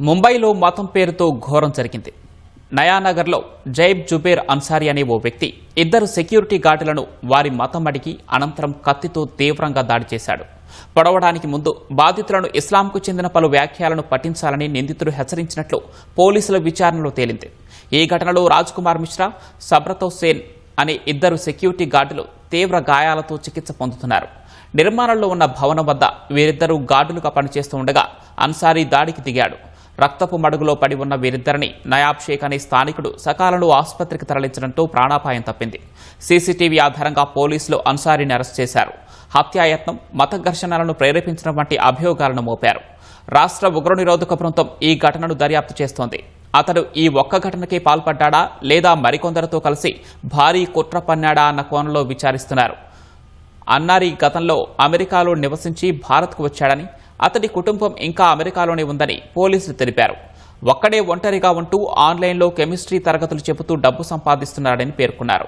ముంబైలో మతం పేరుతో ఘోరం జరిగింది. నయానగర్లో జైబ్ జుబేర్ అన్సారీ అనే ఓ వ్యక్తి ఇద్దరు సెక్యూరిటీ గార్డులను వారి మతం అడిగి అనంతరం కత్తితో తీవ్రంగా దాడి చేశాడు. పొడవడానికి ముందు బాధితులను ఇస్లాంకు చెందిన పలు వ్యాఖ్యలను పఠించాలని నిందితుడు హెచ్చరించినట్లు పోలీసుల విచారణలో తేలింది. ఈ ఘటనలో రాజ్ కుమార్ మిశ్రా, సబ్రతో సేన్ అనే ఇద్దరు సెక్యూరిటీ గార్డులు తీవ్ర గాయాలతో చికిత్స పొందుతున్నారు. నిర్మాణంలో ఉన్న భవనం వద్ద వీరిద్దరూ గార్డులుగా పనిచేస్తూ ఉండగా అన్సారీ దాడికి దిగాడు. రక్తపు మడుగులో పడి ఉన్న వీరిద్దరిని నయాబ్ షేక్ అనే స్థానికుడు సకాలంలో ఆసుపత్రికి తరలించడంతో ప్రాణాపాయం తప్పింది. సీసీటీవీ ఆధారంగా పోలీసులు అన్సారీని అరెస్ట్ చేశారు. హత్యాయత్నం, మత ఘర్షణలను ప్రేరేపించడం వంటి అభియోగాలను మోపారు. రాష్ట్ర ఉగ్ర నిరోధక బృందం ఈ ఘటనను దర్యాప్తు చేస్తోంది. అతడు ఈ ఒక్క ఘటనకే పాల్పడ్డాడా లేదా మరికొందరితో కలిసి భారీ కుట్ర పన్నాడా అన్న కోణంలో విచారిస్తున్నారు. అన్నారీ గతంలో అమెరికాలో నివసించి భారత్కు వచ్చాడని, అతడి కుటుంబం ఇంకా అమెరికాలోనే ఉందని పోలీసులు తెలిపారు. ఒక్కడే ఒంటరిగా ఉంటూ ఆన్లైన్లో కెమిస్ట్రీ తరగతులు చెబుతూ డబ్బు సంపాదిస్తున్నాడని పేర్కొన్నారు.